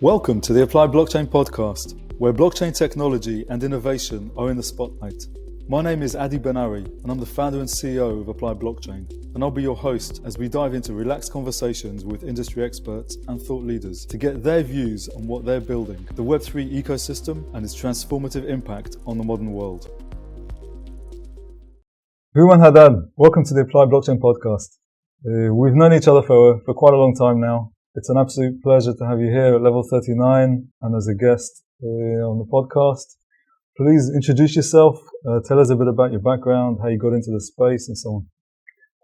Welcome to the Applied Blockchain podcast, where blockchain technology and innovation are in the spotlight. My name is Adi Ben-Ari, and I'm the founder and CEO of Applied Blockchain, and I'll be your host as we dive into relaxed conversations with industry experts and thought leaders to get their views on what they're building, the Web3 ecosystem and its transformative impact on the modern world. Houman Haddad, welcome to the Applied Blockchain podcast. We've known each other for quite a long time now. It's an absolute pleasure to have you here at level 39 and as a guest on the podcast. Please introduce yourself, tell us a bit about your background, how you got into the space and so on.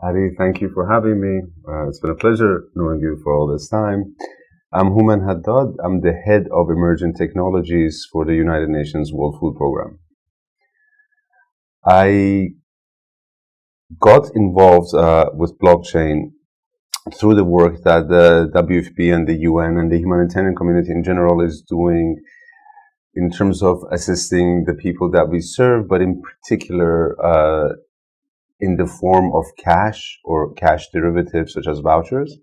Adi, thank you for having me. It's been a pleasure knowing you for all this time. I'm Houman Haddad. I'm the head of emerging technologies for the United Nations World Food Programme. I got involved with blockchain through the work that the WFP and the UN and the humanitarian community in general is doing in terms of assisting the people that we serve, but in particular in the form of cash or cash derivatives such as vouchers,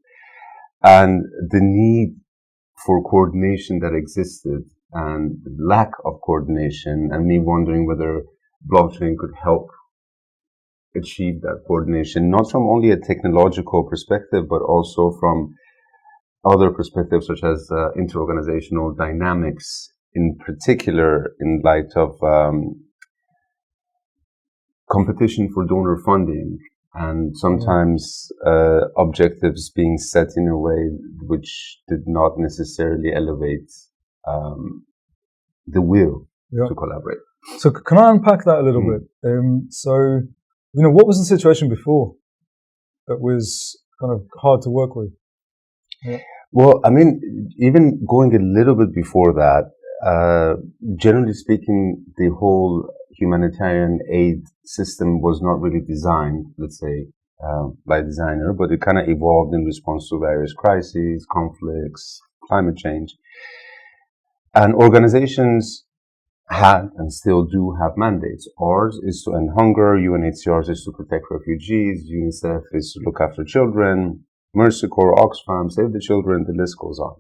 and the need for coordination that existed and the lack of coordination, and me wondering whether blockchain could help achieve that coordination, not from only a technological perspective, but also from other perspectives such as interorganizational dynamics, in particular in light of competition for donor funding and sometimes objectives being set in a way which did not necessarily elevate the will to collaborate. So can I unpack that a little bit? What was the situation before that was kind of hard to work with? Yeah. Well, I mean, even going a little bit before that, generally speaking, the whole humanitarian aid system was not really designed, let's say, by a designer, but it kind of evolved in response to various crises, conflicts, climate change. And organizations had and still do have mandates. Ours is to end hunger, UNHCR is to protect refugees, UNICEF is to look after children, Mercy Corps, Oxfam, Save the Children, the list goes on.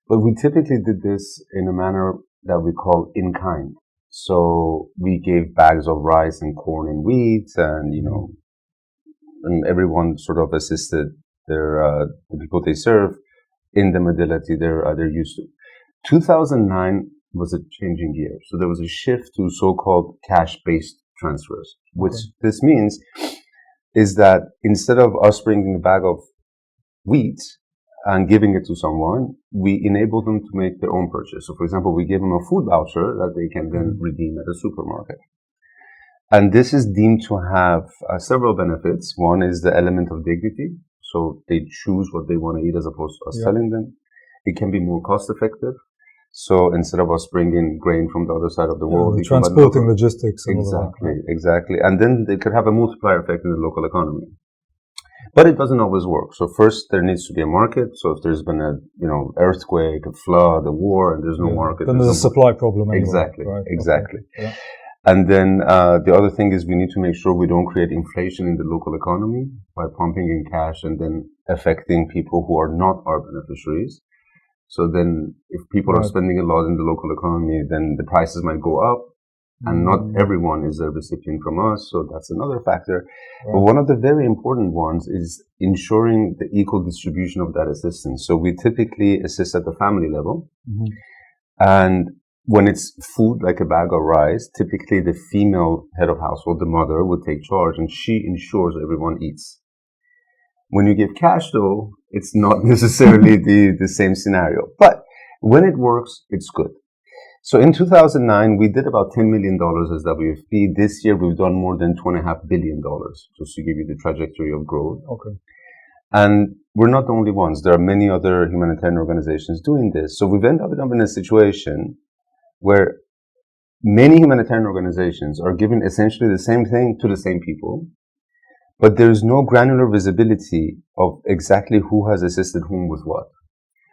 But we typically did this in a manner that we call in kind. So we gave bags of rice and corn and wheat, and and everyone sort of assisted the people they serve in the modality they're used to. 2009 was a changing year. So there was a shift to so-called cash-based transfers, which this means is that instead of us bringing a bag of wheat and giving it to someone, we enable them to make their own purchase. So for example, we give them a food voucher that they can then redeem at a supermarket. And this is deemed to have several benefits. One is the element of dignity. So they choose what they want to eat as opposed to us telling them. It can be more cost effective. So instead of us bringing grain from the other side of the world, transporting logistics. Exactly. And then they could have a multiplier effect in the local economy. But it doesn't always work. So first there needs to be a market. So if there's been a earthquake, a flood, a war, and there's no market, then there's a supply problem. Anyway. Exactly. Okay. Yeah. And then the other thing is we need to make sure we don't create inflation in the local economy by pumping in cash and then affecting people who are not our beneficiaries. So then if people are spending a lot in the local economy, then the prices might go up, and not everyone is a recipient from us. So that's another factor. But one of the very important ones is ensuring the equal distribution of that assistance. So we typically assist at the family level. And when it's food like a bag of rice, typically the female head of household, the mother, would take charge and she ensures everyone eats. When you give cash, though, it's not necessarily the same scenario. But when it works, it's good. So in 2009, we did about $10 million as WFP. This year, we've done more than $2.5 billion, just to give you the trajectory of growth. Okay. And we're not the only ones. There are many other humanitarian organizations doing this. So we've ended up in a situation where many humanitarian organizations are giving essentially the same thing to the same people, but there is no granular visibility of exactly who has assisted whom with what.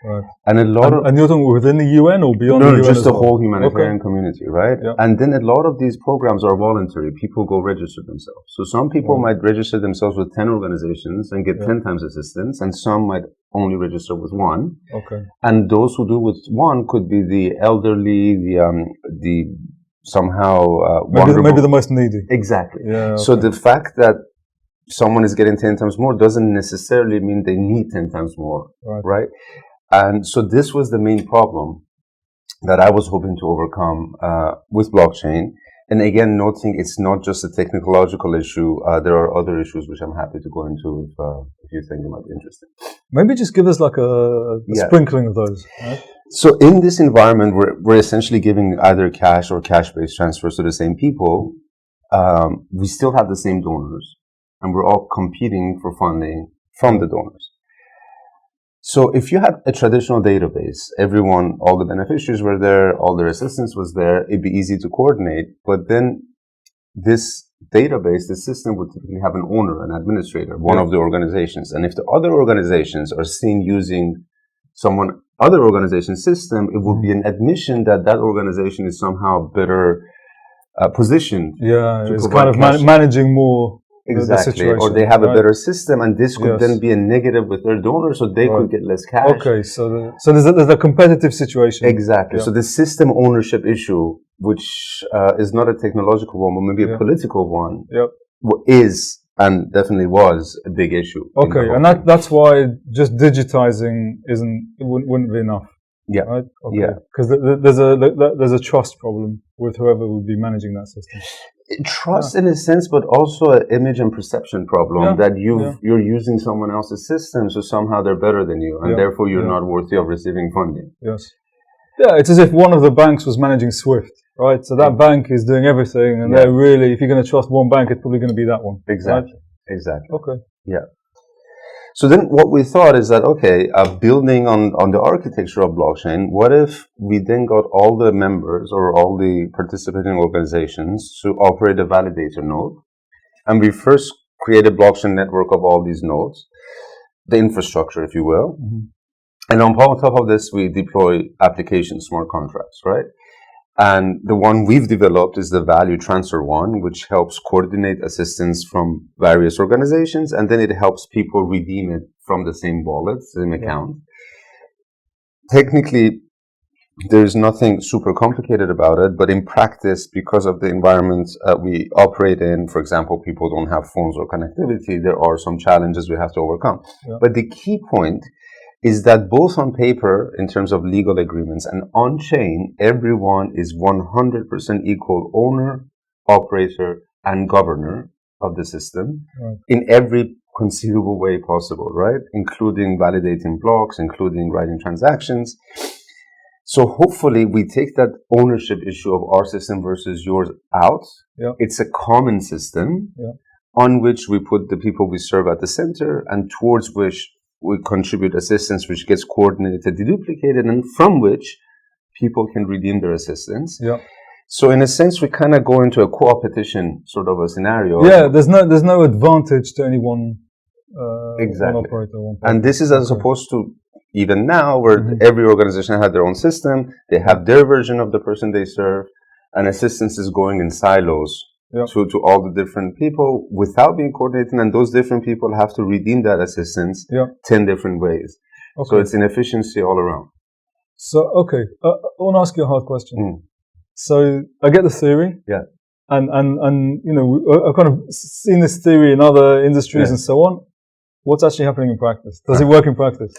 Right. And a lot and you're talking within the UN or beyond the UN? No, just the well? whole humanitarian community, right? Yeah. And then a lot of these programs are voluntary. People go register themselves. So some people might register themselves with 10 organizations and get 10 times assistance, and some might only register with one. Okay. And those who do with one could be the elderly, the somehow maybe the most needy. Exactly. Yeah. Okay. So the fact that someone is getting 10 times more doesn't necessarily mean they need 10 times more, right? And so this was the main problem that I was hoping to overcome with blockchain. And again, noting it's not just a technological issue. There are other issues which I'm happy to go into if you think it might be interesting. Maybe just give us like a sprinkling of those. Right? So in this environment, we're essentially giving either cash or cash-based transfers to the same people. We still have the same donors, and we're all competing for funding from the donors. So if you had a traditional database, everyone, all the beneficiaries were there, all their assistance was there, it'd be easy to coordinate. But then this database, the system would typically have an owner, an administrator, one of the organizations. And if the other organizations are seen using other organization's system, it would be an admission that that organization is somehow better positioned. Yeah, it's kind of managing more. Exactly, or they have a better system, and this could then be a negative with their donors, so they could get less cash. Okay, so there's a competitive situation. Exactly. So the system ownership issue, which is not a technological one, but maybe a political one, is and definitely was a big issue. Okay, and that's why just digitizing wouldn't be enough. Yeah. Right? Okay. Yeah. Because there's a trust problem with whoever would be managing that system. Trust in a sense, but also an image and perception problem that you're using someone else's system, so somehow they're better than you, and therefore you're not worthy of receiving funding. Yes. Yeah, it's as if one of the banks was managing SWIFT, right? So that bank is doing everything, and they're really, if you're going to trust one bank, it's probably going to be that one. Exactly. Right? Exactly. Okay. Yeah. So then what we thought is that, okay, building on the architecture of blockchain, what if we then got all the members or all the participating organizations to operate a validator node? And we first create a blockchain network of all these nodes, the infrastructure, if you will. Mm-hmm. And on top of this, we deploy application smart contracts, right? And the one we've developed is the value transfer one, which helps coordinate assistance from various organizations, and then it helps people redeem it from the same wallet, same account. Technically, there's nothing super complicated about it, but in practice, because of the environment we operate in, for example, people don't have phones or connectivity, there are some challenges we have to overcome. Yeah. But the key point is that both on paper, in terms of legal agreements, and on chain, everyone is 100% equal owner, operator, and governor of the system in every conceivable way possible, right? Including validating blocks, including writing transactions. So hopefully we take that ownership issue of our system versus yours out. Yeah. It's a common system on which we put the people we serve at the center, and towards which we contribute assistance which gets coordinated, deduplicated, and from which people can redeem their assistance. Yeah. So in a sense, we kind of go into a co-opetition sort of a scenario. Yeah, there's no advantage to any one exactly. One operator, one person. And this is as opposed to even now where every organization had their own system, they have their version of the person they serve, and assistance is going in silos. Yep. To all the different people without being coordinated, and those different people have to redeem that assistance 10 different ways. Okay. So it's inefficiency all around. So, okay, I want to ask you a hard question. So I get the theory. Yeah. And you know, I've kind of seen this theory in other industries and so on. What's actually happening in practice? Does it work in practice?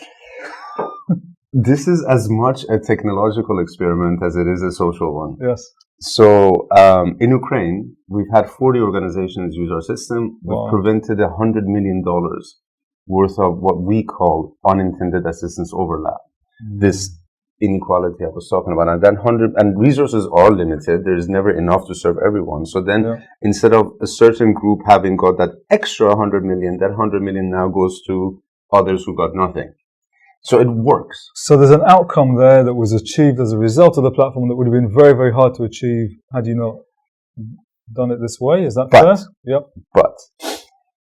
This is as much a technological experiment as it is a social one. Yes. So in Ukraine, we've had 40 organizations use our system. We've prevented $100 million worth of what we call unintended assistance overlap. This inequality I was talking about. And then resources are limited. There is never enough to serve everyone. So then instead of a certain group having got that extra 100 million, that 100 million now goes to others who got nothing. So it works. So there's an outcome there that was achieved as a result of the platform that would have been very, very hard to achieve had you not done it this way. Is that fair? Yep. But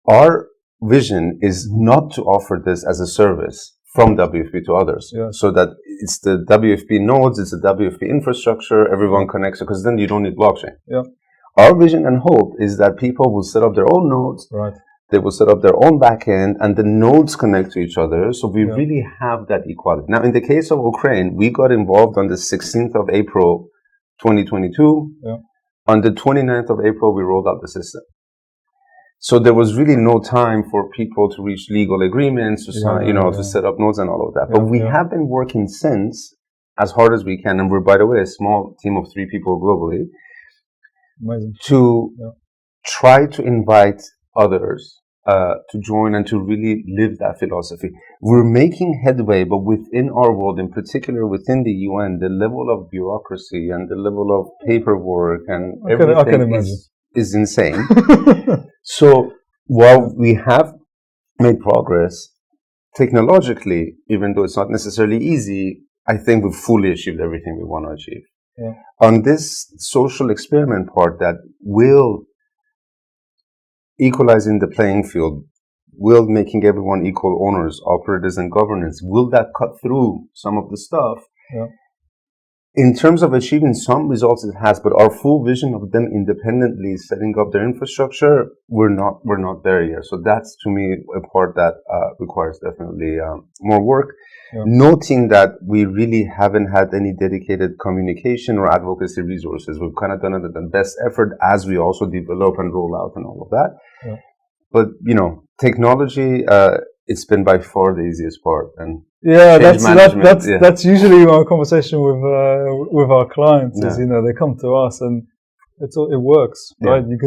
our vision is not to offer this as a service from WFP to others. Yeah. So that it's the WFP nodes, it's the WFP infrastructure, everyone connects, because then you don't need blockchain. Yeah. Our vision and hope is that people will set up their own nodes, Right. they will set up their own backend, and the nodes connect to each other. So we really have that equality. Now, in the case of Ukraine, we got involved on the 16th of April, 2022. Yeah. On the 29th of April, we rolled out the system. So there was really no time for people to reach legal agreements, to sign, to set up nodes and all of that. But we have been working since as hard as we can, and we're, by the way, a small team of 3 people globally. Amazing. To try to invite others to join and to really live that philosophy. We're making headway, but within our world, in particular within the UN, the level of bureaucracy and the level of paperwork and everything is insane. So while we have made progress technologically, even though it's not necessarily easy, I think we've fully achieved everything we want to achieve. Yeah. On this social experiment part that will equalizing the playing field, will making everyone equal owners, operators, and governance, will that cut through some of the stuff? Yeah. In terms of achieving some results, it has, but our full vision of them independently setting up their infrastructure, we're not there yet. So that's, to me, a part that requires definitely more work. Yeah. Noting that we really haven't had any dedicated communication or advocacy resources. We've kind of done it at the best effort as we also develop and roll out and all of that. Yeah. But, technology, it's been by far the easiest part. And that's usually our conversation with our clients. Is they come to us and it works, right? You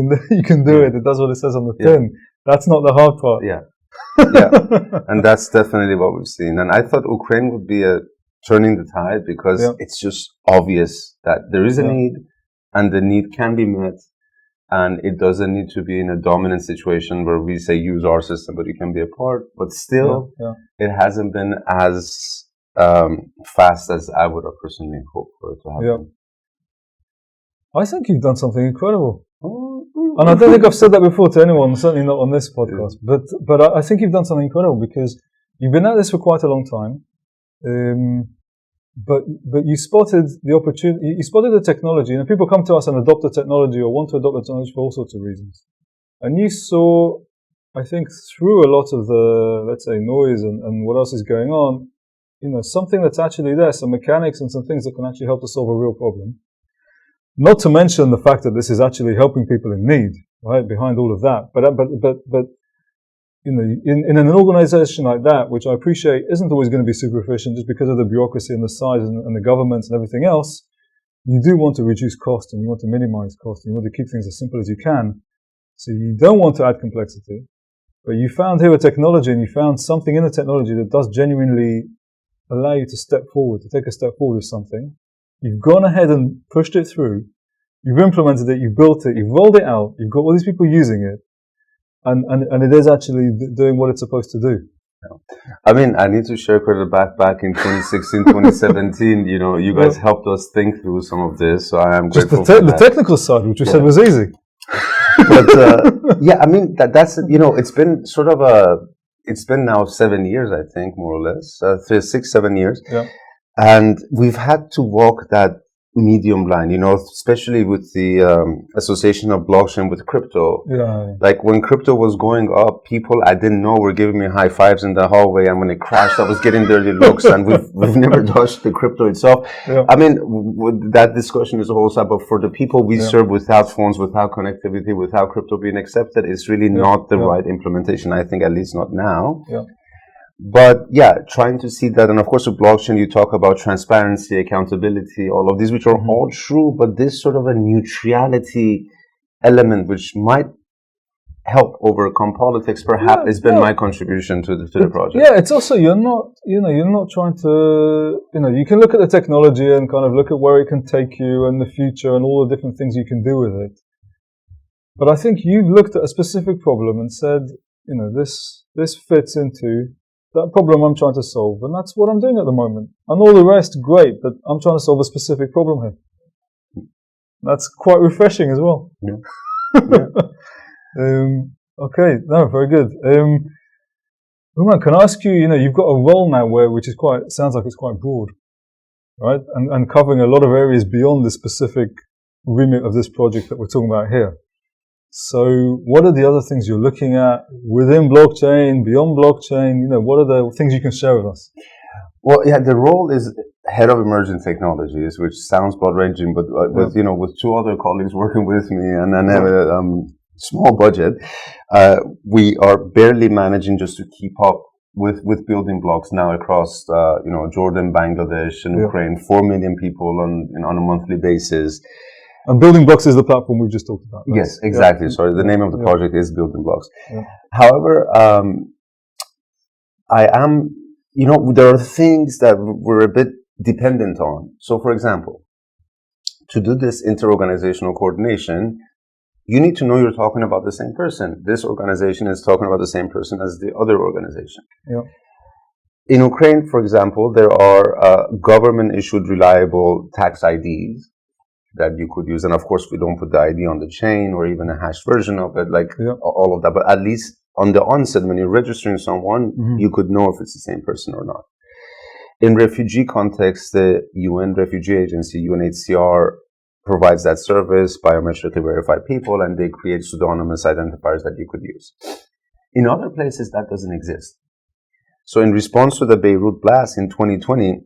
can do it. It does what it says on the tin. That's not the hard part. Yeah, and that's definitely what we've seen. And I thought Ukraine would be a turning the tide because it's just obvious that there is a need, and the need can be met. And it doesn't need to be in a dominant situation where we say use our system, but you can be a part. But still, it hasn't been as fast as I would have personally hoped for it to happen. Yeah. I think you've done something incredible. And I don't think I've said that before to anyone, certainly not on this podcast. But I think you've done something incredible because you've been at this for quite a long time. But you spotted the opportunity, you spotted the technology, and people come to us and adopt the technology or want to adopt the technology for all sorts of reasons. And you saw, I think, through a lot of the, let's say, noise and what else is going on, something that's actually there, some mechanics and some things that can actually help to solve a real problem. Not to mention the fact that this is actually helping people in need, right, behind all of that. But in an organization like that, which I appreciate isn't always going to be super efficient just because of the bureaucracy and the size and the governments and everything else, you do want to reduce cost and you want to minimize cost and you want to keep things as simple as you can. So you don't want to add complexity. But you found here a technology and you found something in the technology that does genuinely allow you to step forward, to take a step forward with something. You've gone ahead and pushed it through. You've implemented it, you've built it, you've rolled it out, you've got all these people using it. And it is actually doing what it's supposed to do. I mean, I need to share credit back in 2016, 2017. You guys helped us think through some of this, so I am grateful for that. The technical side, which you said was easy. But I mean, that's it's been sort of it's been now 7 years, I think, more or less, 6, 7 years, and we've had to walk that medium line, especially with the association of blockchain with crypto. Like when crypto was going up, people I didn't know were giving me high fives in the hallway, and when it crashed, I was getting dirty looks. And we've never touched the crypto itself. I mean, that discussion is a whole side. But for the people we serve, without phones, without connectivity, without crypto being accepted, it's really not the right implementation. I think, at least not now. But trying to see that, and of course with blockchain you talk about transparency, accountability, all of these, which are all true, but this sort of a neutrality element which might help overcome politics perhaps has been my contribution to the project. Yeah, it's also you're not trying to you can look at the technology and kind of look at where it can take you and the future and all the different things you can do with it. But I think you've looked at a specific problem and said, this fits into that problem I'm trying to solve, and that's what I'm doing at the moment. And all the rest, great, but I'm trying to solve a specific problem here. That's quite refreshing as well. Okay, no, very good. Houman, can I ask you, you've got a role now which is sounds like it's quite broad, right? And covering a lot of areas beyond the specific remit of this project that we're talking about here. So what are the other things you're looking at within blockchain, beyond blockchain? What are the things you can share with us? Well, yeah, the role is head of emerging technologies, which sounds broad-ranging, but with two other colleagues working with me, and then have a small budget, we are barely managing just to keep up with building blocks now across Jordan, Bangladesh, and Ukraine. 4 million people on a monthly basis. And Building Blocks is the platform we've just talked about. Right? Yes, exactly. Sorry, the name of the project is Building Blocks. Yeah. However, I am, there are things that we're a bit dependent on. So, for example, to do this inter-organizational coordination, you need to know you're talking about the same person. This organization is talking about the same person as the other organization. Yeah. In Ukraine, for example, there are government-issued reliable tax IDs that you could use. And of course, we don't put the ID on the chain or even a hashed version of it, all of that. But at least on the onset, when you're registering someone, you could know if it's the same person or not. In refugee context, the UN Refugee Agency, UNHCR, provides that service, biometrically verified people, and they create pseudonymous identifiers that you could use. In other places, that doesn't exist. So in response to the Beirut blast in 2020,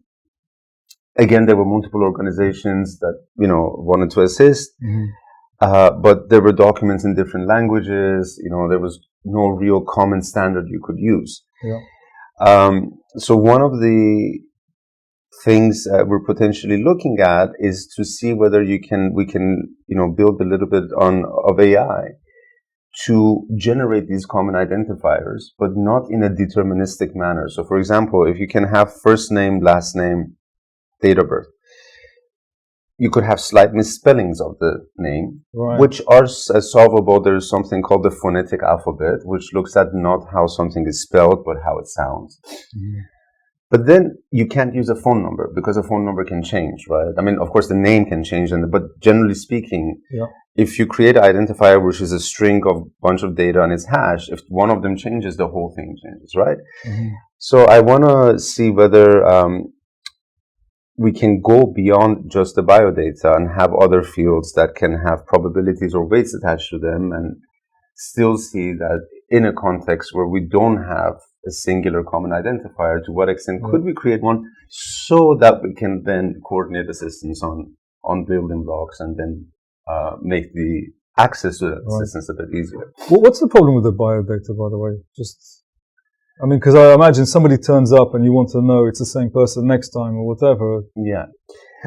again, there were multiple organizations that, wanted to assist, but there were documents in different languages. There was no real common standard you could use. Yeah. So one of the things we're potentially looking at is to see whether we can build a little bit of AI to generate these common identifiers, but not in a deterministic manner. So, for example, if you can have first name, last name, date of birth, you could have slight misspellings of the name, which are solvable. There's something called the phonetic alphabet, which looks at not how something is spelled, but how it sounds. But then you can't use a phone number because a phone number can change, right? I mean, of course, the name can change, but generally speaking, if you create an identifier which is a string of a bunch of data and it's hashed, if one of them changes, the whole thing changes, right? So I want to see whether we can go beyond just the biodata and have other fields that can have probabilities or weights attached to them, and still see that in a context where we don't have a singular common identifier, to what extent could we create one so that we can then coordinate assistance on building blocks and then make the access to that assistance a bit easier. Well, what's the problem with the biodata, by the way? Because I imagine somebody turns up and you want to know it's the same person next time or whatever. Yeah.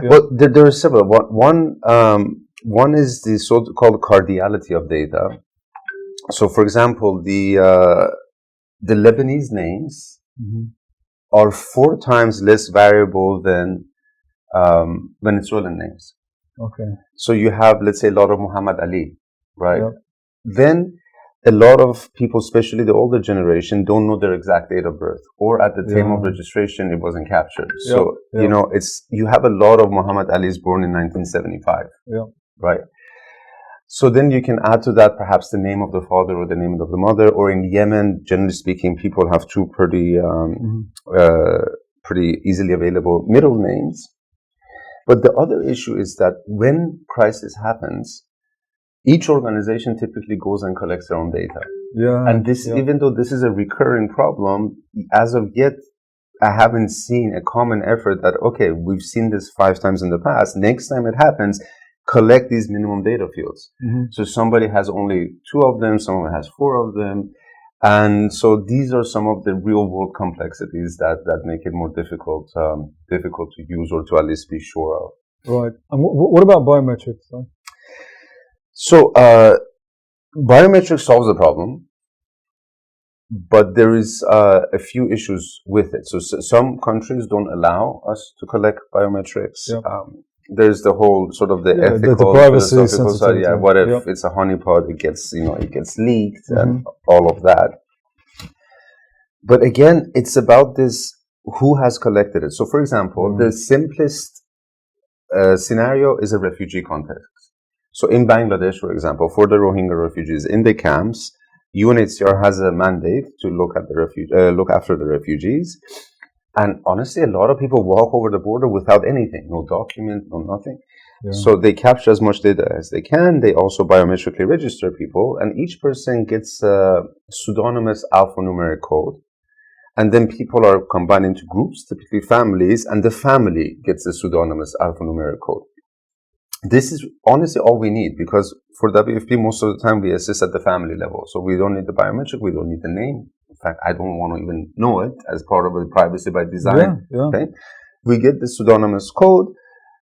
Well, there are several. One is the so-called cardiality of data. So, for example, the Lebanese names are 4 times less variable than Venezuelan names. Okay. So you have, let's say, a lot of Muhammad Ali, right? Yep. Then a lot of people, especially the older generation, don't know their exact date of birth, or at the time of registration, it wasn't captured. So, you have a lot of Muhammad Ali's born in 1975, right? So then you can add to that perhaps the name of the father or the name of the mother, or in Yemen, generally speaking, people have 2 pretty easily available middle names. But the other issue is that when crisis happens, each organization typically goes and collects their own data. And this, even though this is a recurring problem, as of yet, I haven't seen a common effort that, okay, we've seen this 5 times in the past. Next time it happens, collect these minimum data fields. So somebody has only 2 of them, someone has 4 of them. And so these are some of the real world complexities that make it more difficult to use, or to at least be sure of. Right. And what about biometrics? Huh? So biometrics solves the problem, but there is a few issues with it. So some countries don't allow us to collect biometrics. There's the whole sort of the ethical, the privacy, philosophical side. What if it's a honeypot? It gets leaked and all of that. But again, it's about this: who has collected it? So, for example, the simplest scenario is a refugee context. So, in Bangladesh, for example, for the Rohingya refugees in the camps, UNHCR has a mandate to look at look after the refugees. And honestly, a lot of people walk over the border without anything, no document, no nothing. Yeah. So they capture as much data as they can. They also biometrically register people, and each person gets a pseudonymous alphanumeric code. And then people are combined into groups, typically families, and the family gets a pseudonymous alphanumeric code. This is honestly all we need, because for WFP, most of the time we assist at the family level. So we don't need the biometric, we don't need the name. In fact, I don't want to even know it as part of the privacy by design. Yeah. Okay? We get the pseudonymous code,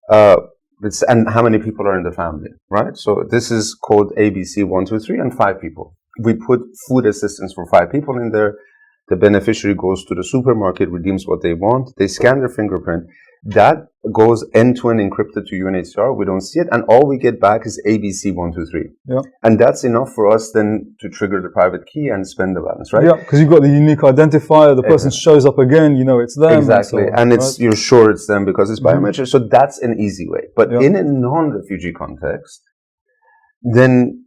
and how many people are in the family, right? So this is code ABC123 and 5 people. We put food assistance for 5 people in there. The beneficiary goes to the supermarket, redeems what they want. They scan their fingerprint. That goes end-to-end encrypted to UNHCR. We don't see it. And all we get back is ABC123. Yeah. And that's enough for us then to trigger the private key and spend the balance, right? Yeah, because you've got the unique identifier. The person shows up again, you know it's them. Exactly. And it's, right? You're sure it's them because it's biometric. So that's an easy way. But in a non-refugee context, then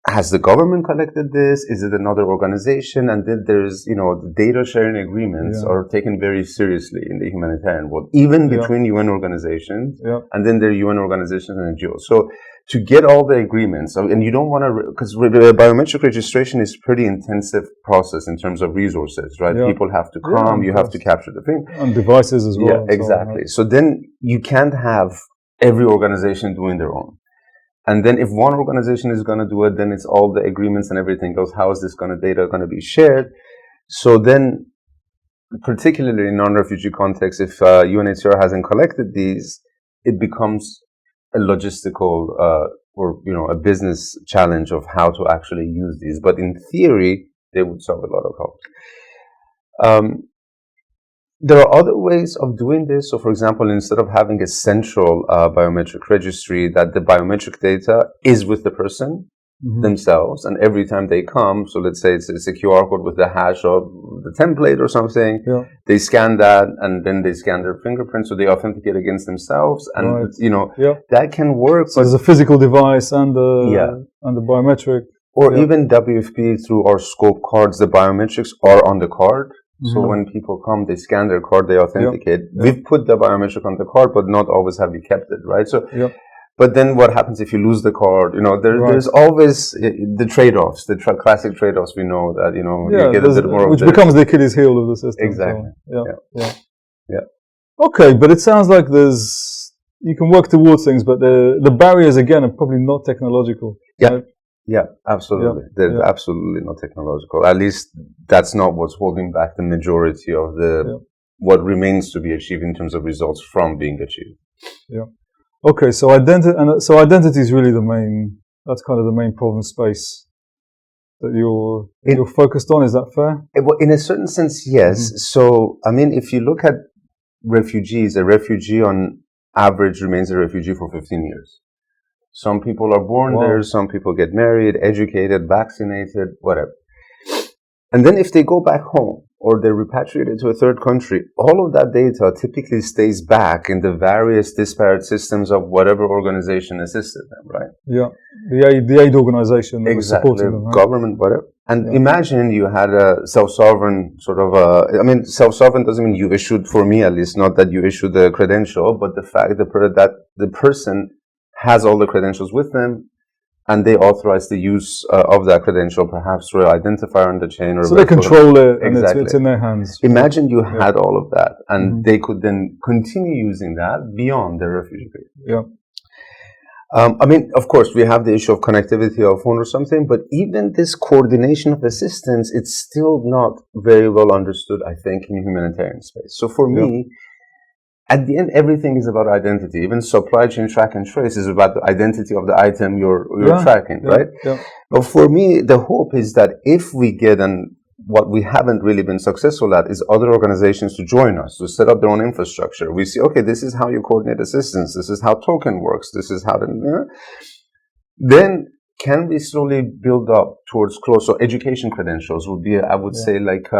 has the government collected this? Is it another organization? And then there's, the data sharing agreements are taken very seriously in the humanitarian world, even between UN organizations, and then there are UN organizations and NGOs. So to get all the agreements, and you don't want to, because biometric registration is pretty intensive process in terms of resources, right? Yeah. People have to come, you have to capture the thing. And devices as well. Yeah, exactly. So then you can't have every organization doing their own. And then if one organization is going to do it, then it's all the agreements and everything else. How is this data going to be shared? So then, particularly in non-refugee context, if UNHCR hasn't collected these, it becomes a logistical or a business challenge of how to actually use these. But in theory, they would solve a lot of problems. There are other ways of doing this. So, for example, instead of having a central biometric registry, that the biometric data is with the person themselves, and every time they come, so let's say it's a QR code with the hash of the template or something, they scan that, and then they scan their fingerprint, so they authenticate against themselves, and that can work. So there's a physical device and the biometric. Or even WFP, through our scope cards, the biometrics are on the card. So when people come, they scan their card, they authenticate. We've put the biometric on the card, but not always have you kept it, right? So, but then what happens if you lose the card? There's always the trade-offs, the classic trades we know that, you get a bit more of which becomes the Achilles heel of the system. Exactly. So, Okay, but it sounds like you can work towards things, but the barriers, again, are probably not technological. Yeah. Right? Yeah, absolutely. They're absolutely not technological. At least that's not what's holding back the majority of what remains to be achieved in terms of results from being achieved. Yeah. Okay, so identity is really that's kind of the main problem space that you're focused on. Is that fair? In a certain sense, yes. So, I mean, if you look at refugees, a refugee on average remains a refugee for 15 years. Some people are born there, some people get married, educated, vaccinated, whatever. And then if they go back home or they're repatriated to a third country, all of that data typically stays back in the various disparate systems of whatever organization assisted them, right? Yeah, the aid organization that was supporting them, right? Government, whatever. And imagine you had a self-sovereign sort of self-sovereign doesn't mean you issued, for me at least, not that you issued the credential, but the fact that the person has all the credentials with them, and they authorize the use of that credential, perhaps through an identifier on the chain. So they control it, and it's in their hands. Imagine you had all of that, and they could then continue using that beyond their refugee period. Yeah. I mean, of course, we have the issue of connectivity of phone or something, but even this coordination of assistance, it's still not very well understood, I think, in humanitarian space. So for me, at the end, everything is about identity. Even supply chain track and trace is about the identity of the item you're tracking, right? Yeah. But for me, the hope is that if we get, and what we haven't really been successful at, is other organizations to join us, to set up their own infrastructure. We see, okay, this is how you coordinate assistance. This is how token works. This is how then can we slowly build up towards close? So education credentials would be, I would say, like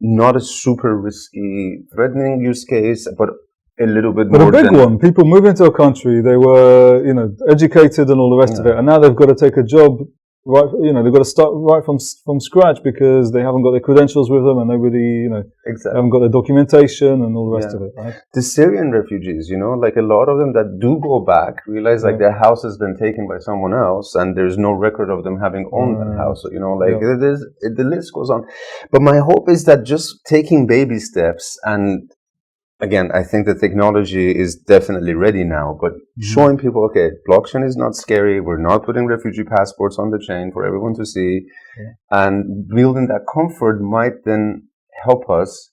not a super risky, threatening use case, but a little bit more. But a big one. People move into a country, they were, educated and all the rest of it, and now they've got to take a job right. They've got to start right from scratch because they haven't got their credentials with them, and nobody, Exactly. haven't got their documentation and all the rest of it. Right? The Syrian refugees, like a lot of them that do go back, realize like their house has been taken by someone else, and there's no record of them having owned that house. So, the list goes on. But my hope is that just taking baby steps, and again, I think the technology is definitely ready now, but showing people, okay, blockchain is not scary. We're not putting refugee passports on the chain for everyone to see. And building that comfort might then help us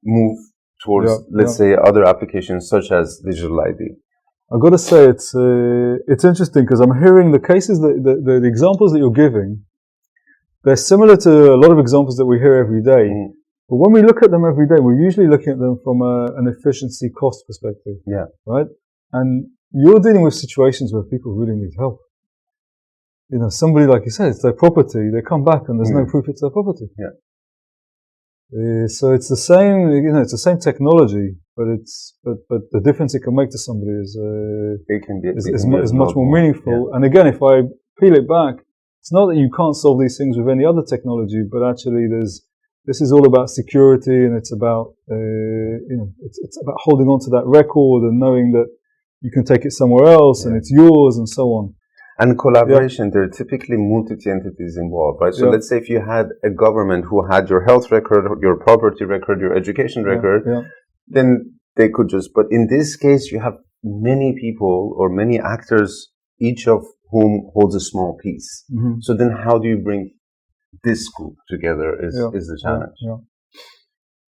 move towards, let's say, other applications such as digital ID. I've got to say, it's interesting because I'm hearing the cases, the examples that you're giving, they're similar to a lot of examples that we hear every day. But when we look at them every day, we're usually looking at them from an efficiency cost perspective. Right? And you're dealing with situations where people really need help. Somebody, like you said, it's their property. They come back and there's no proof it's their property. So it's the same, it's the same technology, but the difference it can make to somebody is much more meaningful. And again, if I peel it back, it's not that you can't solve these things with any other technology, but actually this is all about security, and it's about it's about holding on to that record and knowing that you can take it somewhere else and it's yours and so on. And collaboration, there are typically multi-entities involved, right? So let's say if you had a government who had your health record, your property record, your education record, then they could but in this case, you have many people or many actors, each of whom holds a small piece. So then how do you bring this group together is the challenge.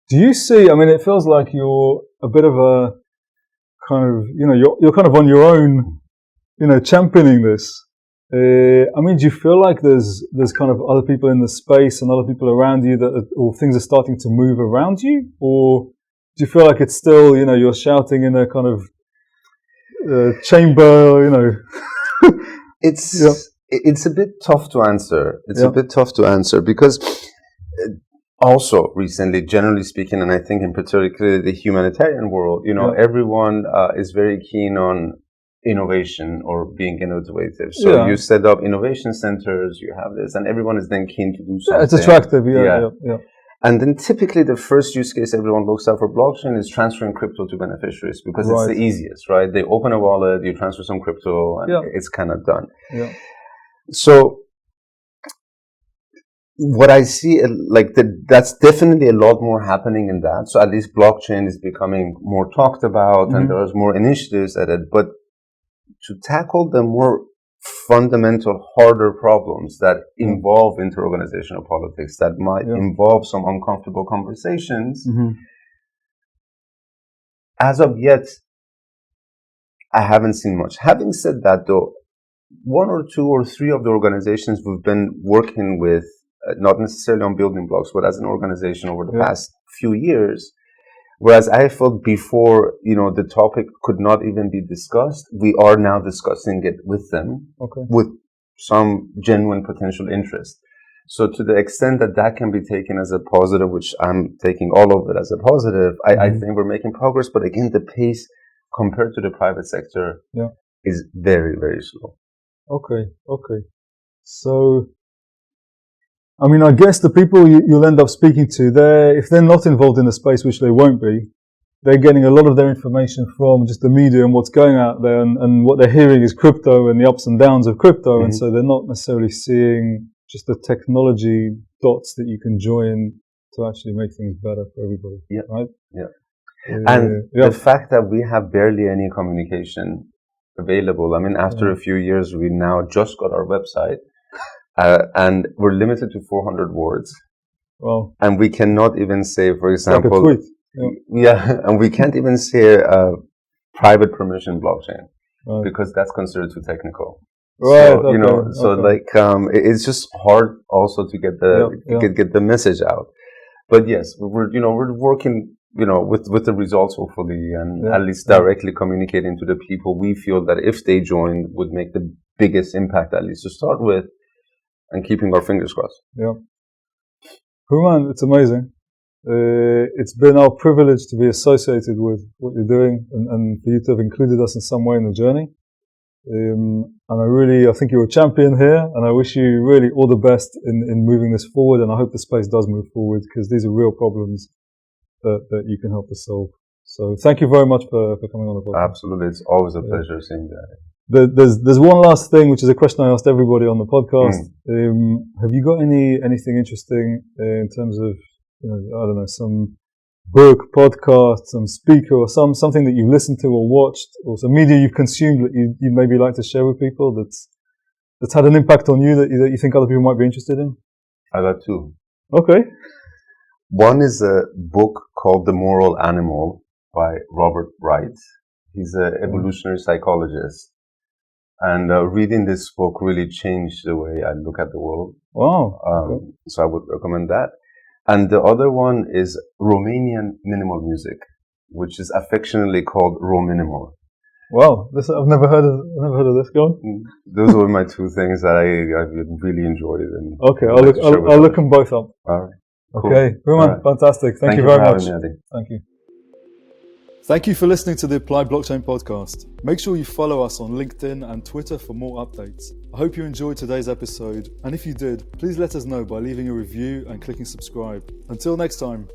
Do you see, it feels like you're a bit of a kind of, you're kind of on your own, championing this. Do you feel like there's kind of other people in the space and other people around you or things are starting to move around you? Or do you feel like it's still, you're shouting in a kind of chamber, It's a bit tough to answer. It's a bit tough to answer because also recently, generally speaking, and I think in particular the humanitarian world, everyone is very keen on innovation or being innovative. So you set up innovation centers, you have this, and everyone is then keen to do something. It's attractive, And then typically the first use case everyone looks at for blockchain is transferring crypto to beneficiaries because it's the easiest, right? They open a wallet, you transfer some crypto, and it's kind of done. So what I see, that's definitely a lot more happening in that. So at least blockchain is becoming more talked about and there's more initiatives at it. But to tackle the more fundamental, harder problems that involve interorganizational politics, that might involve some uncomfortable conversations, as of yet, I haven't seen much. Having said that, though, one or two or three of the organizations we've been working with, not necessarily on building blocks, but as an organization over the past few years, whereas I felt before, the topic could not even be discussed, we are now discussing it with them, with some genuine potential interest. So to the extent that can be taken as a positive, which I'm taking all of it as a positive, I think we're making progress. But again, the pace compared to the private sector is very, very slow. Okay. So, I guess the people you'll end up speaking to, if they're not involved in the space, which they won't be, they're getting a lot of their information from just the media and what's going out there, and what they're hearing is crypto and the ups and downs of crypto, and so they're not necessarily seeing just the technology dots that you can join to actually make things better for everybody. Right? And the fact that we have barely any communication available. After a few years, we now just got our website, and we're limited to 400 words. Wow. And we cannot even say, for example, like a tweet. And we can't even say private permission blockchain because that's considered too technical. Right. So, it's just hard also to get get the message out. But yes, we're working, with the results hopefully, and at least directly communicating to the people we feel that if they join would make the biggest impact, at least to start with, and keeping our fingers crossed. Houman, it's amazing. It's been our privilege to be associated with what you're doing, and for you to have included us in some way in the journey. And I think you're a champion here, and I wish you really all the best in moving this forward. And I hope the space does move forward, because these are real problems that you can help us solve. So thank you very much for coming on the podcast. Absolutely. It's always a pleasure seeing that. There's one last thing, which is a question I asked everybody on the podcast. Have you got anything interesting in terms of, I don't know, some book, podcast, some speaker, or something that you've listened to or watched, or some media you've consumed that you'd maybe like to share with people that's had an impact on you that you think other people might be interested in? I got two. Okay. One is a book called The Moral Animal by Robert Wright. He's an evolutionary psychologist. And reading this book really changed the way I look at the world. Wow. Okay. So I would recommend that. And the other one is Romanian minimal music, which is affectionately called Rominimal. Wow, I've never heard of this. Go on. Those were my two things that I really enjoyed. And okay, I'll look them both up. All right. Cool. Okay, Houman, fantastic. Thank you very much. Thank you. Thank you for listening to the Apply Blockchain podcast. Make sure you follow us on LinkedIn and Twitter for more updates. I hope you enjoyed today's episode, and if you did, please let us know by leaving a review and clicking subscribe. Until next time.